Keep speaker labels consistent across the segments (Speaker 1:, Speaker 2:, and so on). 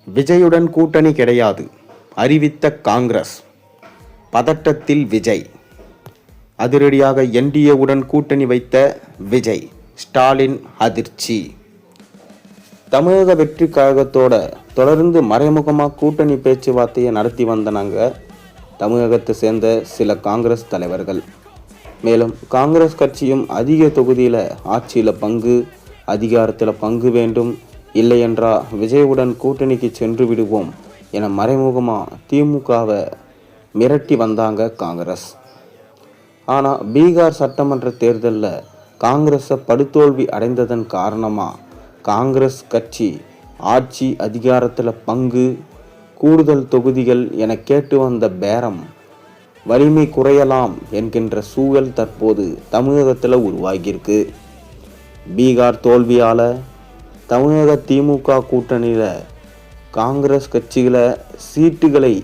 Speaker 1: விஜயுடன் கூட்டணி கிடையாது அறிவித்த காங்கிரஸ். பதட்டத்தில் விஜய். அதிரடியாக என்டிஏவுடன் கூட்டணி வைத்த விஜய். ஸ்டாலின் அதிர்ச்சி. தமிழக வெற்றி கழகத்தோட தொடர்ந்து மறைமுகமாக கூட்டணி பேச்சுவார்த்தையை நடத்தி வந்தனாங்க தமிழகத்தை சேர்ந்த சில காங்கிரஸ் தலைவர்கள். மேலும் காங்கிரஸ் கட்சியும் அதிக தொகுதியில் ஆட்சியில் பங்கு, அதிகாரத்தில் பங்கு வேண்டும், இல்லையென்றா விஜயுடன் கூட்டணிக்கு சென்று விடுவோம் என மறைமுகமாக திமுகவை மிரட்டி வந்தாங்க காங்கிரஸ். ஆனால் பீகார் சட்டமன்ற தேர்தலில் காங்கிரஸை படுதோல்வி அடைந்ததன் காரணமாக காங்கிரஸ் கட்சி ஆட்சி, அதிகாரத்தில் பங்கு, கூடுதல் தொகுதிகள் என கேட்டு வந்த பேரம் வலிமை குறையலாம் என்கின்ற சூழல் தற்போது தமிழகத்தில் உருவாகியிருக்கு. பீகார் தோல்வியால் தமிழக திமுக கூட்டணியில் காங்கிரஸ் கட்சிகளை சீட்டுகளை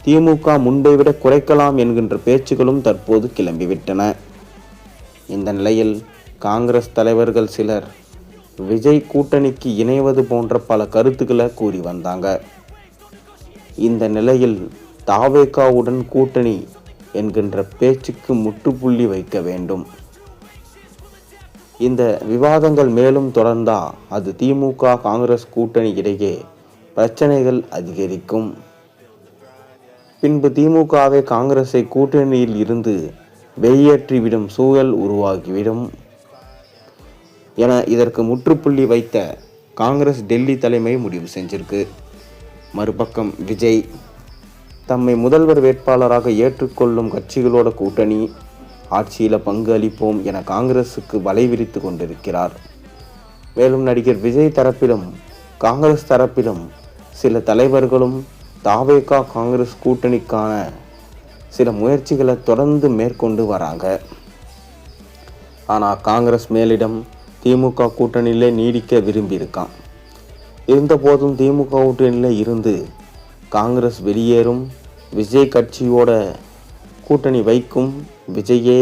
Speaker 1: திமுக முன்பை விட குறைக்கலாம் என்கின்ற பேச்சுகளும் தற்போது கிளம்பிவிட்டன. இந்த நிலையில் காங்கிரஸ் தலைவர்கள் சிலர் விஜய் கூட்டணிக்கு இணைவது போன்ற பல கருத்துக்களை கூறி வந்தாங்க. இந்த நிலையில் தாவேகாவுடன் கூட்டணி என்கின்ற பேச்சுக்கு முற்றுப்புள்ளி வைக்க வேண்டும். இந்த விவாதங்கள் மேலும் தொடர்ந்தா அது திமுக காங்கிரஸ் கூட்டணி இடையே பிரச்சனைகள் அதிகரிக்கும். பின்பு திமுகவை காங்கிரஸை கூட்டணியில் இருந்து வெளியேற்றிவிடும் சூழல் உருவாகிவிடும் என இதற்கு முற்றுப்புள்ளி வைத்த காங்கிரஸ் டெல்லி தலைமை முடிவு செஞ்சிருக்கு. மறுபக்கம் விஜய் தம்மை முதல்வர் வேட்பாளராக ஏற்றுக்கொள்ளும் கட்சிகளோட கூட்டணி, ஆட்சியில் பங்கு அளிப்போம் என காங்கிரஸுக்கு வலை விரித்து கொண்டிருக்கிறார். மேலும் நடிகர் விஜய் தரப்பிலும் காங்கிரஸ் தரப்பிலும் சில தலைவர்களும் தாவேகா காங்கிரஸ் கூட்டணிக்கான சில முயற்சிகளை தொடர்ந்து மேற்கொண்டு வராங்க. ஆனால் காங்கிரஸ் மேலிடம் திமுக கூட்டணியிலே நீடிக்க விரும்பியிருக்கான். இருந்த போதும் திமுக கூட்டணியில் இருந்து காங்கிரஸ் வெளியேறும், விஜய் கட்சியோட கூட்டணி வைக்கும், விஜயே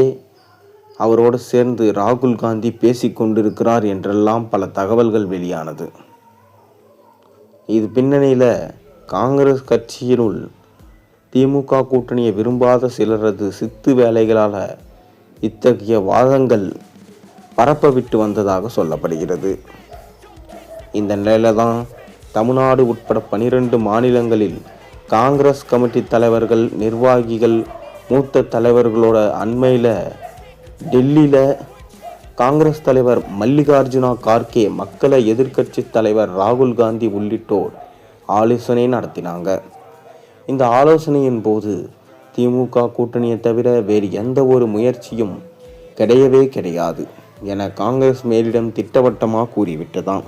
Speaker 1: அவரோடு சேர்ந்து ராகுல் காந்தி பேசி கொண்டிருக்கிறார் என்றெல்லாம் பல தகவல்கள் வெளியானது. இது பின்னணியில் காங்கிரஸ் கட்சியினுள் திமுக கூட்டணியை விரும்பாத சிலரது சித்து வேலைகளால் இத்தகைய வாதங்கள் பரப்பவிட்டு வந்ததாக சொல்லப்படுகிறது. இந்த நிலையில தான் தமிழ்நாடு உட்பட 12 மாநிலங்களில் காங்கிரஸ் கமிட்டி தலைவர்கள், நிர்வாகிகள், மூத்த தலைவர்களோட அண்மையில் டெல்லியில் காங்கிரஸ் தலைவர் மல்லிகார்ஜுனா கார்கே, மக்களை எதிர்க்கட்சி தலைவர் ராகுல் காந்தி உள்ளிட்டோர் ஆலோசனை நடத்தினாங்க. இந்த ஆலோசனையின் போது திமுக கூட்டணியை தவிர வேறு எந்த ஒரு முயற்சியும் கிடையவே கிடையாது என காங்கிரஸ் மேலிடம் திட்டவட்டமாக கூறிவிட்டதாம்.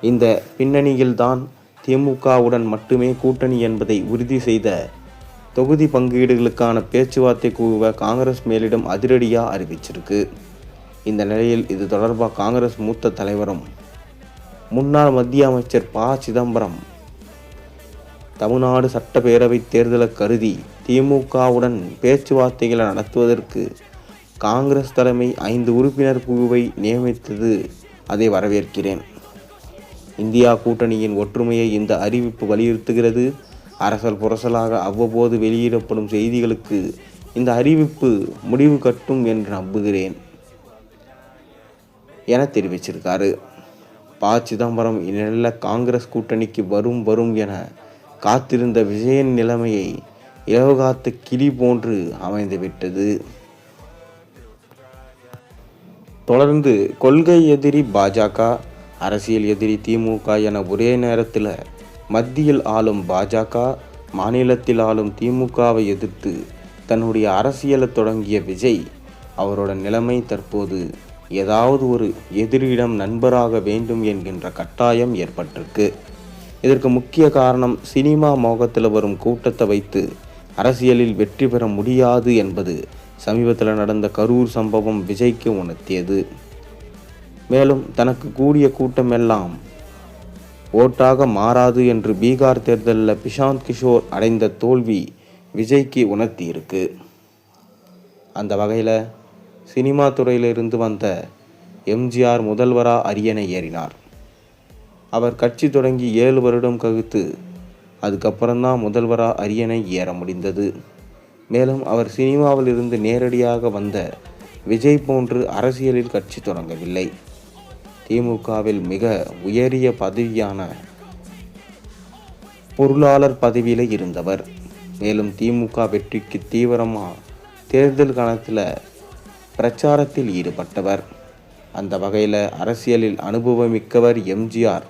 Speaker 1: இந்த பின்னணியில்தான் திமுகவுடன் மட்டுமே கூட்டணி என்பதை உறுதி செய்த தொகுதி பங்கீடுகளுக்கான பேச்சுவார்த்தை குழுவை காங்கிரஸ் மேலிடம் அதிரடியாக அறிவிச்சிருக்கு. இந்த நிலையில் இது தொடர்பாக காங்கிரஸ் மூத்த தலைவரும் முன்னாள் மத்திய அமைச்சர் ப. சிதம்பரம் தமிழ்நாடு சட்டப்பேரவை தேர்தலை கருதி திமுகவுடன் பேச்சுவார்த்தைகளை நடத்துவதற்கு காங்கிரஸ் தலைமை 5 உறுப்பினர் குழுவை நியமித்தது, அதை வரவேற்கிறேன். இந்தியா கூட்டணியின் ஒற்றுமையை இந்த அறிவிப்பு வலியுறுத்துகிறது. அரசல் புரசலாக அவ்வப்போது வெளியிடப்படும் செய்திகளுக்கு இந்த அறிவிப்பு முடிவு கட்டும் என்று நம்புகிறேன் என தெரிவிச்சிருக்காரு. ப. சிதம்பரம் இந்நிலையில் காங்கிரஸ் கூட்டணிக்கு வரும் என காத்திருந்த விஜயன் நிலைமையை இலவகாத்த கிளி போன்று அமைந்துவிட்டது. தொடர்ந்து கொள்கை எதிரி பாஜக, அரசியல் எதிரி திமுக என ஒரே நேரத்தில் மத்தியில் ஆளும் பாஜக, மாநிலத்தில் ஆளும் திமுகவை எதிர்த்து தன்னுடைய அரசியலை தொடங்கிய விஜய் அவரோட நிலைமை தற்போது ஏதாவது ஒரு எதிரியிடம் நண்பராக வேண்டும் என்கின்ற கட்டாயம் ஏற்பட்டிருக்கு. இதற்கு முக்கிய காரணம் சினிமா மோகத்தில் வரும் கூட்டத்தை வைத்து அரசியலில் வெற்றி பெற முடியாது என்பது சமீபத்தில் நடந்த கரூர் சம்பவம் விஜய்க்கு உணர்த்தியது. மேலும் தனக்கு கூடிய கூட்டம் எல்லாம் ஓட்டாக மாறாது என்று பீகார் தேர்தலில் பிரசாந்த் கிஷோர் அடைந்த தோல்வி விஜய்க்கு உணர்த்தியிருக்கு. அந்த வகையில் சினிமா துறையிலிருந்து வந்த எம்ஜிஆர் முதல்வராக அரியணை ஏறினார். அவர் கட்சி தொடங்கி 7 வருடம் கழித்து அதுக்கப்புறம்தான் முதல்வராக அரியணை ஏற முடிந்தது. மேலும் அவர் சினிமாவில் இருந்து நேரடியாக வந்த விஜய் போன்று அரசியலில் கட்சி தொடங்கவில்லை. திமுகவில் மிக உயரிய பதவியான பொருளாளர் பதவியில் இருந்தவர். மேலும் திமுக வெற்றிக்கு தீவிரமாக தேர்தல் களத்தில் பிரச்சாரத்தில் ஈடுபட்டவர். அந்த வகையில் அரசியலில் அனுபவமிக்கவர் எம்ஜிஆர்.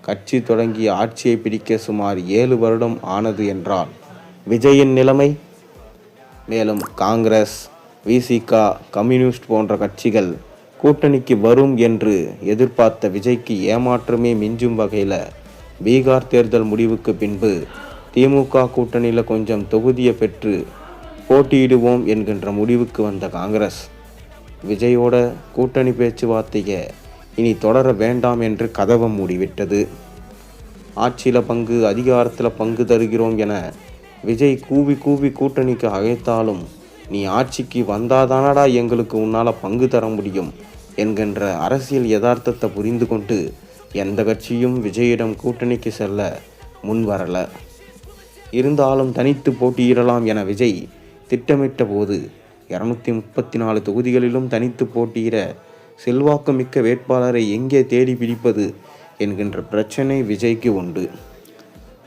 Speaker 1: கட்சி தொடங்கி ஆட்சியை பிடிக்க சுமார் 7 வருடம் ஆனது என்றால் விஜயின் நிலைமை. மேலும் காங்கிரஸ், விசிக, கம்யூனிஸ்ட் போன்ற கட்சிகள் கூட்டணிக்கு வரும் என்று எதிர்பார்த்த விஜய்க்கு ஏமாற்றமே மிஞ்சும் வகையில் பீகார் தேர்தல் முடிவுக்கு பின்பு திமுக கூட்டணியில் கொஞ்சம் தொகுதியை பெற்று போட்டியிடுவோம் என்கின்ற முடிவுக்கு வந்த காங்கிரஸ் விஜயோட கூட்டணி பேச்சுவார்த்தையை இனி தொடர வேண்டாம் என்று கதவை மூடிவிட்டது. ஆட்சியில் பங்கு, அதிகாரத்தில் பங்கு தருகிறோம் என விஜய் கூவி கூவி கூட்டணிக்கு அழைத்தாலும் நீ ஆட்சிக்கு வந்தாதானடா எங்களுக்கு உன்னால் பங்கு தர முடியும் என்கின்ற அரசியல் யதார்த்தத்தை புரிந்து கொண்டு எந்த கட்சியும் விஜயிடம் கூட்டணிக்கு செல்ல முன்வரல. இருந்தாலும் தனித்து போட்டியிடலாம் என விஜய் திட்டமிட்ட போது 234 தொகுதிகளிலும் தனித்து போட்டியிட செல்வாக்கு மிக்க வேட்பாளரை எங்கே தேடி பிடிப்பது என்கின்ற பிரச்சனை விஜய்க்கு உண்டு.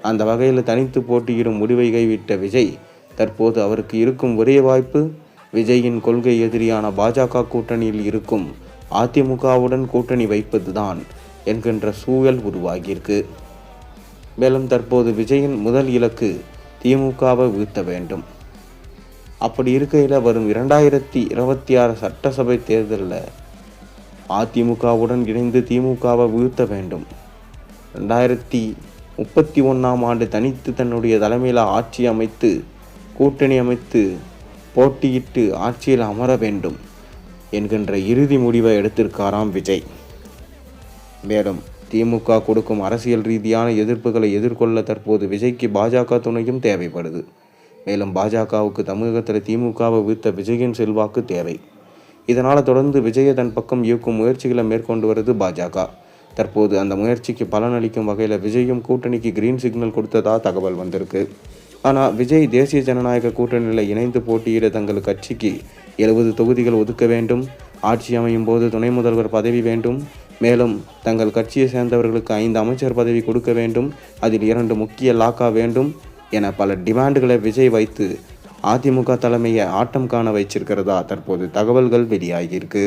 Speaker 1: அந்த வகையில் தனித்து போட்டியிடும் முடிவை கைவிட்ட விஜய் தற்போது அவருக்கு இருக்கும் ஒரே வாய்ப்பு விஜயின் கொள்கை எதிரியான பாஜக கூட்டணியில் இருக்கும் அதிமுகவுடன் கூட்டணி வைப்பதுதான் என்கின்ற சூழல் உருவாகியிருக்கு. மேலும் தற்போது விஜயின் முதல் இலக்கு திமுகவை வீழ்த்த வேண்டும். அப்படி இருக்கையில் வரும் 2026 சட்டசபை தேர்தலில் அதிமுகவுடன் இணைந்து திமுகவை வீழ்த்த வேண்டும். 2031ஆம் ஆண்டு தனித்து தன்னுடைய தலைமையில் ஆட்சி அமைத்து கூட்டணி அமைத்து போட்டியிட்டு ஆட்சியில் அமர வேண்டும் என்கின்ற இறுதி முடிவை எடுத்திருக்காராம் விஜய். மேலும் திமுக கொடுக்கும் அரசியல் ரீதியான எதிர்ப்புகளை எதிர்கொள்ள தற்போது விஜய்க்கு பாஜக துணையும் தேவைப்படுது. மேலும் பாஜகவுக்கு தமிழகத்தில் திமுகவை வீழ்த்த விஜயின் செல்வாக்கு தேவை. இதனால் தொடர்ந்து விஜயை தன் பக்கம் இயக்கும் முயற்சிகளை மேற்கொண்டு வருது பாஜக. தற்போது அந்த முயற்சிக்கு பலனளிக்கும் வகையில் விஜயும் கூட்டணிக்கு கிரீன் சிக்னல் கொடுத்ததா தகவல் வந்திருக்கு. ஆனால் விஜய் தேசிய ஜனநாயக கூட்டணியில் இணைந்து போட்டியிட தங்கள் கட்சிக்கு 70 தொகுதிகள் ஒதுக்க வேண்டும், ஆட்சி அமையும் போது துணை முதல்வர் பதவி வேண்டும், மேலும் தங்கள் கட்சியை சேர்ந்தவர்களுக்கு 5 அமைச்சர் பதவி கொடுக்க வேண்டும், அதில் 2 முக்கிய லாக்கா வேண்டும் என பல டிமாண்டுகளை விஜய் வைத்து அதிமுக தலைமையை ஆட்டம் காண வைச்சிருக்கிறதா தற்போது தகவல்கள் வெளியாகியிருக்கு.